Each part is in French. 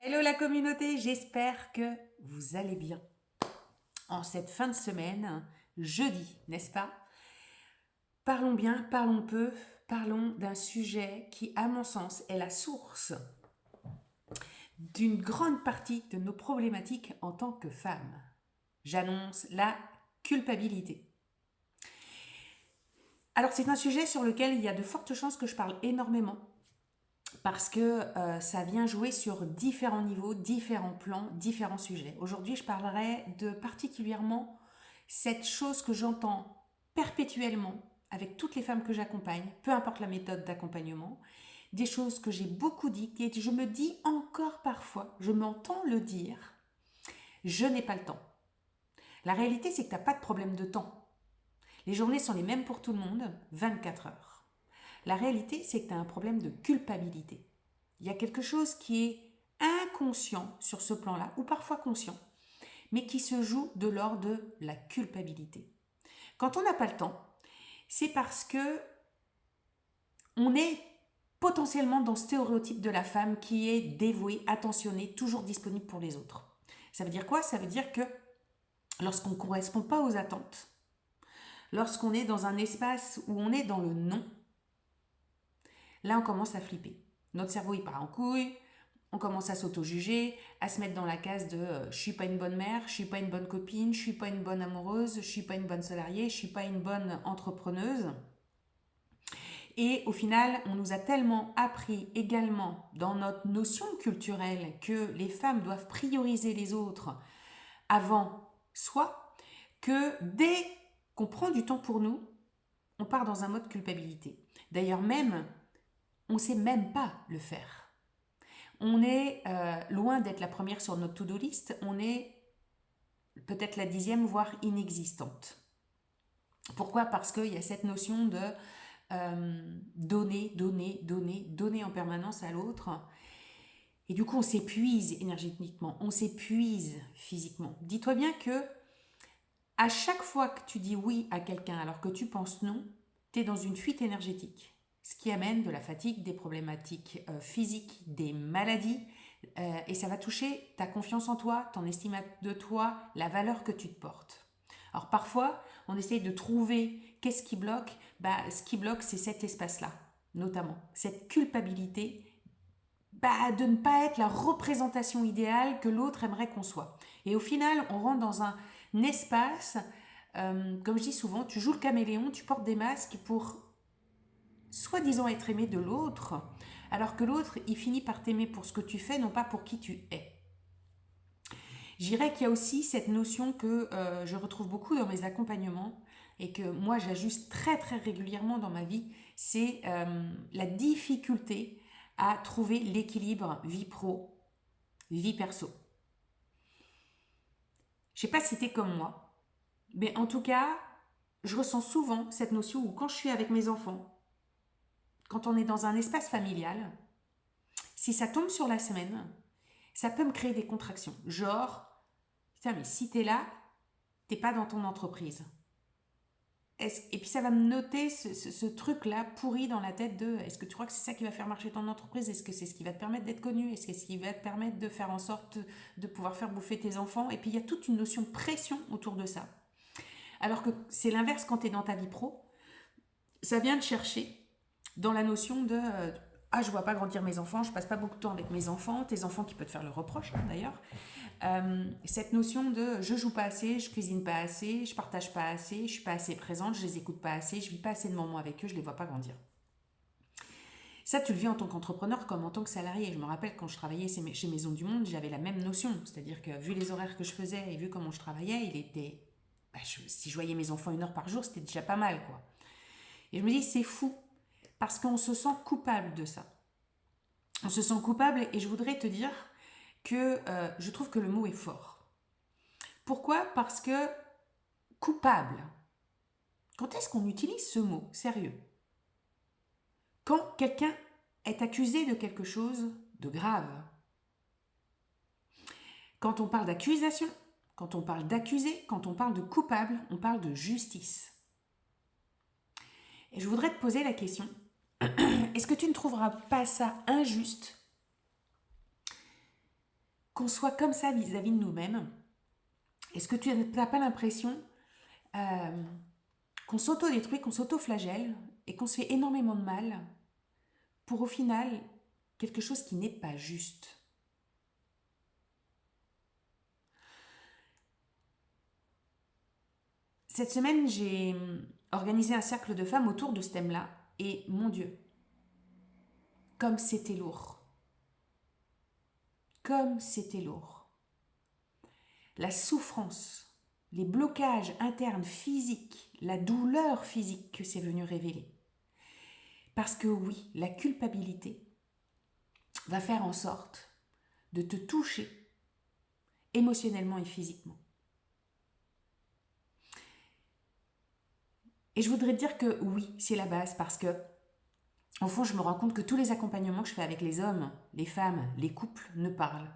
Hello la communauté, j'espère que vous allez bien. En cette fin de semaine, jeudi, n'est-ce pas? Parlons bien, parlons peu, parlons d'un sujet qui, à mon sens, est la source d'une grande partie de nos problématiques en tant que femmes. J'annonce la culpabilité. Alors c'est un sujet sur lequel il y a de fortes chances que je parle énormément parce que ça vient jouer sur différents niveaux, différents plans, différents sujets. Aujourd'hui, je parlerai de particulièrement cette chose que j'entends perpétuellement avec toutes les femmes que j'accompagne, peu importe la méthode d'accompagnement, des choses que j'ai beaucoup dites et je me dis encore parfois, je m'entends le dire, je n'ai pas le temps. La réalité, c'est que tu n'as pas de problème de temps. Les journées sont les mêmes pour tout le monde, 24 heures. La réalité, c'est que tu as un problème de culpabilité. Il y a quelque chose qui est inconscient sur ce plan-là, ou parfois conscient, mais qui se joue de l'ordre de la culpabilité. Quand on n'a pas le temps, c'est parce que on est potentiellement dans ce stéréotype de la femme qui est dévouée, attentionnée, toujours disponible pour les autres. Ça veut dire quoi? Ça veut dire que lorsqu'on ne correspond pas aux attentes, lorsqu'on est dans un espace où on est dans le non, là on commence à flipper. Notre cerveau il part en couille, on commence à s'auto-juger, à se mettre dans la case de je suis pas une bonne mère, je suis pas une bonne copine, je suis pas une bonne amoureuse, je suis pas une bonne salariée, je suis pas une bonne entrepreneuse. Et au final, on nous a tellement appris également dans notre notion culturelle que les femmes doivent prioriser les autres avant soi, que dès qu'on prend du temps pour nous, on part dans un mode culpabilité. D'ailleurs même, on ne sait même pas le faire. On est loin d'être la première sur notre to-do list, on est peut-être la 10e, voire inexistante. Pourquoi? Parce qu'il y a cette notion de donner en permanence à l'autre. Et du coup, on s'épuise énergétiquement, on s'épuise physiquement. Dis-toi bien que à chaque fois que tu dis oui à quelqu'un alors que tu penses non, tu es dans une fuite énergétique. Ce qui amène de la fatigue, des problématiques physiques, des maladies. Et ça va toucher ta confiance en toi, ton estime de toi, la valeur que tu te portes. Alors parfois, on essaye de trouver qu'est-ce qui bloque. Ce qui bloque, c'est cet espace-là, notamment. Cette culpabilité de ne pas être la représentation idéale que l'autre aimerait qu'on soit. Et au final, on rentre dans un espace, comme je dis souvent, tu joues le caméléon, tu portes des masques pour soi-disant être aimé de l'autre, alors que l'autre, il finit par t'aimer pour ce que tu fais, non pas pour qui tu es. Je dirais qu'il y a aussi cette notion que je retrouve beaucoup dans mes accompagnements et que moi j'ajuste très très régulièrement dans ma vie, c'est la difficulté à trouver l'équilibre vie pro, vie perso. Je sais pas si t'es comme moi, mais en tout cas, je ressens souvent cette notion où quand je suis avec mes enfants, quand on est dans un espace familial, si ça tombe sur la semaine, ça peut me créer des contractions. Genre, putain, mais si t'es là, t'es pas dans ton entreprise. Et puis ça va me noter ce truc-là pourri dans la tête de est-ce que tu crois que c'est ça qui va faire marcher ton entreprise? Est-ce que c'est ce qui va te permettre d'être connu? Est-ce que c'est ce qui va te permettre de faire en sorte de pouvoir faire bouffer tes enfants? Et puis il y a toute une notion de pression autour de ça. Alors que c'est l'inverse quand tu es dans ta vie pro. Ça vient te chercher dans la notion de je vois pas grandir mes enfants, je passe pas beaucoup de temps avec mes enfants, tes enfants qui peuvent te faire le reproche d'ailleurs. Cette notion de je joue pas assez, je cuisine pas assez, je partage pas assez, je suis pas assez présente, je les écoute pas assez, je vis pas assez de moments avec eux, je les vois pas grandir. Ça, tu le vis en tant qu'entrepreneur comme en tant que salarié. Je me rappelle quand je travaillais chez Maison du Monde, j'avais la même notion. C'est-à-dire que vu les horaires que je faisais et vu comment je travaillais, il était. Si je voyais mes enfants 1 heure par jour, c'était déjà pas mal, quoi. Et je me dis, c'est fou. Parce qu'on se sent coupable de ça. On se sent coupable et je voudrais te dire que je trouve que le mot est fort. Pourquoi? Parce que coupable. Quand est-ce qu'on utilise ce mot? Sérieux. Quand quelqu'un est accusé de quelque chose de grave. Quand on parle d'accusation, quand on parle d'accusé, quand on parle de coupable, on parle de justice. Et je voudrais te poser la question, est-ce que tu ne trouveras pas ça injuste qu'on soit comme ça vis-à-vis de nous-mêmes? Est-ce que tu n'as pas l'impression qu'on s'auto-détruit, qu'on s'auto-flagelle et qu'on se fait énormément de mal pour au final quelque chose qui n'est pas juste? Cette semaine, j'ai organisé un cercle de femmes autour de ce thème-là et mon Dieu, comme c'était lourd. Comme c'était lourd. La souffrance, les blocages internes physiques, la douleur physique que c'est venu révéler. Parce que oui, la culpabilité va faire en sorte de te toucher émotionnellement et physiquement. Et je voudrais dire que oui, c'est la base parce que, au fond, je me rends compte que tous les accompagnements que je fais avec les hommes, les femmes, les couples ne parlent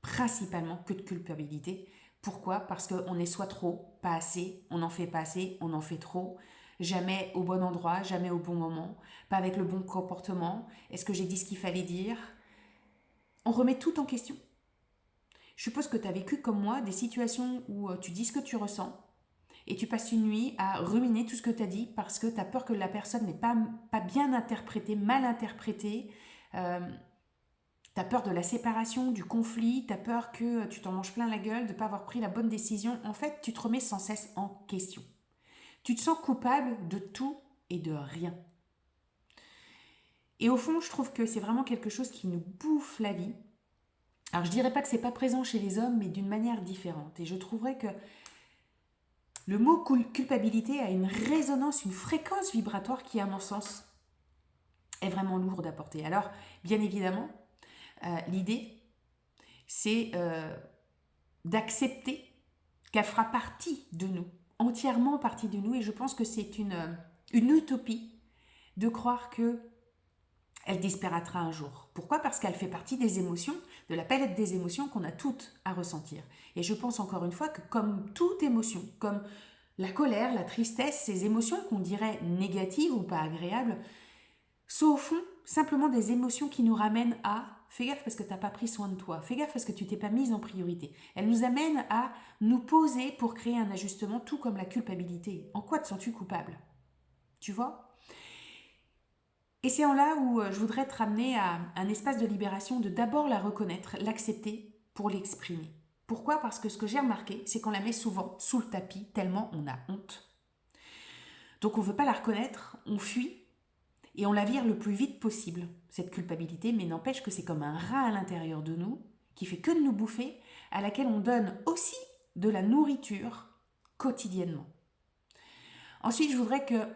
principalement que de culpabilité. Pourquoi? Parce qu'on est soit trop, pas assez, on n'en fait pas assez, on en fait trop, jamais au bon endroit, jamais au bon moment, pas avec le bon comportement, est-ce que j'ai dit ce qu'il fallait dire? On remet tout en question. Je suppose que tu as vécu comme moi des situations où tu dis ce que tu ressens et tu passes une nuit à ruminer tout ce que tu as dit parce que tu as peur que la personne n'ait pas bien interprété, mal interprété. T'as peur de la séparation, du conflit, t'as peur que tu t'en manges plein la gueule, de ne pas avoir pris la bonne décision. En fait, tu te remets sans cesse en question. Tu te sens coupable de tout et de rien. Et au fond, je trouve que c'est vraiment quelque chose qui nous bouffe la vie. Alors, je dirais pas que c'est pas présent chez les hommes, mais d'une manière différente. Et je trouverais que le mot culpabilité a une résonance, une fréquence vibratoire qui, à mon sens, est vraiment lourde à porter. Alors, bien évidemment, l'idée, c'est d'accepter qu'elle fera partie de nous, entièrement partie de nous, et je pense que c'est une utopie de croire que elle disparaîtra un jour. Pourquoi? Parce qu'elle fait partie des émotions, de la palette des émotions qu'on a toutes à ressentir. Et je pense encore une fois que comme toute émotion, comme la colère, la tristesse, ces émotions qu'on dirait négatives ou pas agréables, sont au fond simplement des émotions qui nous ramènent à fais gaffe parce que tu n'as pas pris soin de toi, fais gaffe parce que tu t'es pas mise en priorité. Elles nous amènent à nous poser pour créer un ajustement, tout comme la culpabilité. En quoi te sens-tu coupable? Tu vois? Et c'est en là où je voudrais te ramener à un espace de libération, de d'abord la reconnaître, l'accepter pour l'exprimer. Pourquoi? Parce que ce que j'ai remarqué, c'est qu'on la met souvent sous le tapis tellement on a honte. Donc on ne veut pas la reconnaître, on fuit et on la vire le plus vite possible, cette culpabilité, mais n'empêche que c'est comme un rat à l'intérieur de nous qui fait que de nous bouffer, à laquelle on donne aussi de la nourriture quotidiennement. Ensuite, je voudrais que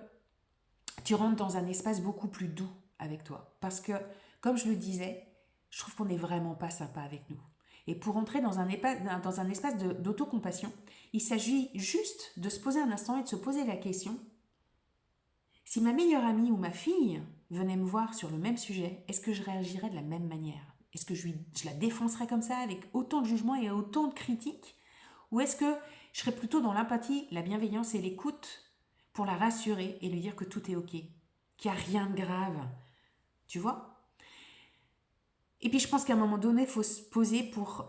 tu rentres dans un espace beaucoup plus doux avec toi. Parce que, comme je le disais, je trouve qu'on n'est vraiment pas sympa avec nous. Et pour entrer dans un espace d'autocompassion, il s'agit juste de se poser un instant et de se poser la question, si ma meilleure amie ou ma fille venait me voir sur le même sujet, est-ce que je réagirais de la même manière? Est-ce que je la défoncerais comme ça avec autant de jugement et autant de critiques? Ou est-ce que je serais plutôt dans l'empathie, la bienveillance et l'écoute pour la rassurer et lui dire que tout est ok, qu'il n'y a rien de grave? Tu vois? Et puis je pense qu'à un moment donné, il faut se poser pour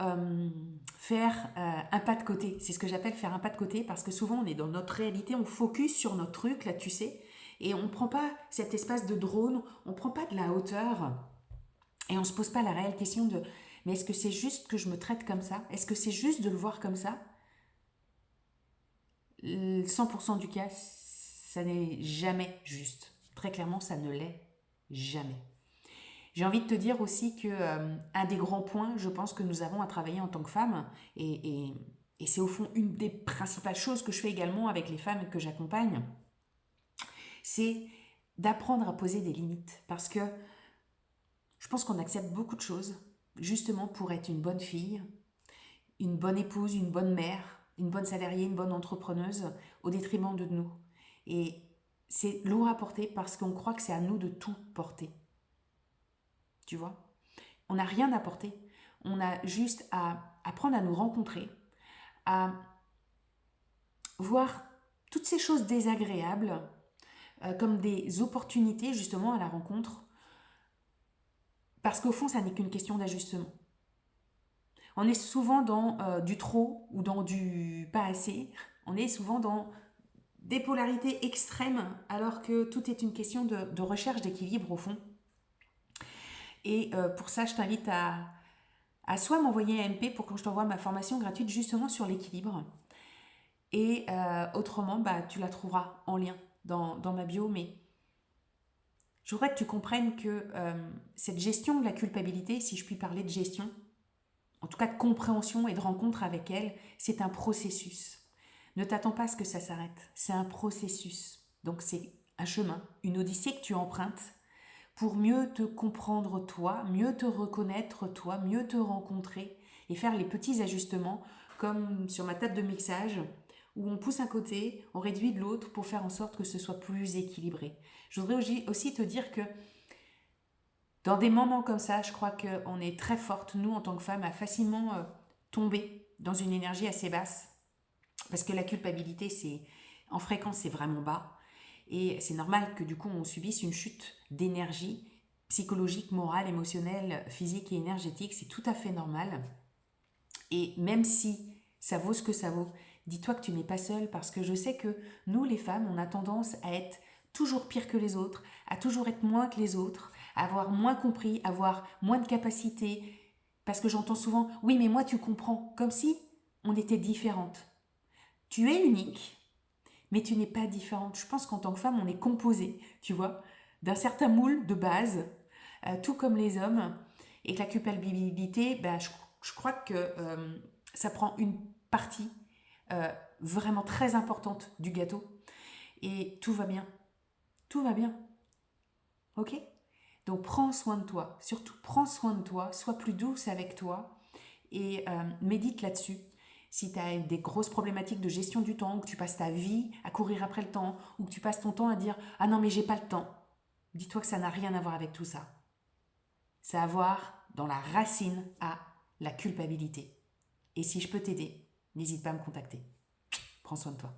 faire un pas de côté. C'est ce que j'appelle faire un pas de côté parce que souvent on est dans notre réalité, on focus sur notre truc, là tu sais, et on ne prend pas cet espace de drone, on ne prend pas de la hauteur et on ne se pose pas la réelle question de mais est-ce que c'est juste que je me traite comme ça? Est-ce que c'est juste de le voir comme ça? 100% du cas, ça n'est jamais juste. Très clairement, ça ne l'est jamais. J'ai envie de te dire aussi que un des grands points, je pense, que nous avons à travailler en tant que femmes, et c'est au fond une des principales choses que je fais également avec les femmes que j'accompagne, c'est d'apprendre à poser des limites. Parce que je pense qu'on accepte beaucoup de choses, justement pour être une bonne fille, une bonne épouse, une bonne mère, une bonne salariée, une bonne entrepreneuse, au détriment de nous. Et c'est lourd à porter parce qu'on croit que c'est à nous de tout porter. Tu vois? On n'a rien à porter. On a juste à apprendre à nous rencontrer, à voir toutes ces choses désagréables comme des opportunités justement à la rencontre. Parce qu'au fond, ça n'est qu'une question d'ajustement. On est souvent dans du trop ou dans du pas assez. On est souvent dans des polarités extrêmes, alors que tout est une question de recherche d'équilibre au fond. Et pour ça, je t'invite à soit m'envoyer un MP pour que je t'envoie ma formation gratuite justement sur l'équilibre. Et autrement, bah, tu la trouveras en lien dans ma bio. Mais je voudrais que tu comprennes que cette gestion de la culpabilité, si je puis parler de gestion, en tout cas de compréhension et de rencontre avec elle, c'est un processus. Ne t'attends pas à ce que ça s'arrête. C'est un processus. Donc c'est un chemin, une odyssée que tu empruntes pour mieux te comprendre toi, mieux te reconnaître toi, mieux te rencontrer et faire les petits ajustements comme sur ma table de mixage où on pousse un côté, on réduit de l'autre pour faire en sorte que ce soit plus équilibré. Je voudrais aussi te dire que dans des moments comme ça, je crois qu'on est très forte, nous en tant que femmes, à facilement tomber dans une énergie assez basse parce que la culpabilité, en fréquence, c'est vraiment bas. Et c'est normal que du coup, on subisse une chute d'énergie psychologique, morale, émotionnelle, physique et énergétique. C'est tout à fait normal. Et même si ça vaut ce que ça vaut, dis-toi que tu n'es pas seule parce que je sais que nous, les femmes, on a tendance à être toujours pire que les autres, à toujours être moins que les autres, à avoir moins compris, à avoir moins de capacité. Parce que j'entends souvent, oui, mais moi, tu comprends, comme si on était différentes. Tu es unique, mais tu n'es pas différente. Je pense qu'en tant que femme, on est composé, tu vois, d'un certain moule de base, tout comme les hommes, et que la culpabilité, bah, je crois que ça prend une partie vraiment très importante du gâteau, et tout va bien. Tout va bien, ok? Donc prends soin de toi, surtout prends soin de toi, sois plus douce avec toi, et médite là-dessus. Si tu as des grosses problématiques de gestion du temps, ou que tu passes ta vie à courir après le temps, ou que tu passes ton temps à dire ah non mais j'ai pas le temps, dis-toi que ça n'a rien à voir avec tout ça. Ça a à voir dans la racine à la culpabilité. Et si je peux t'aider, n'hésite pas à me contacter. Prends soin de toi.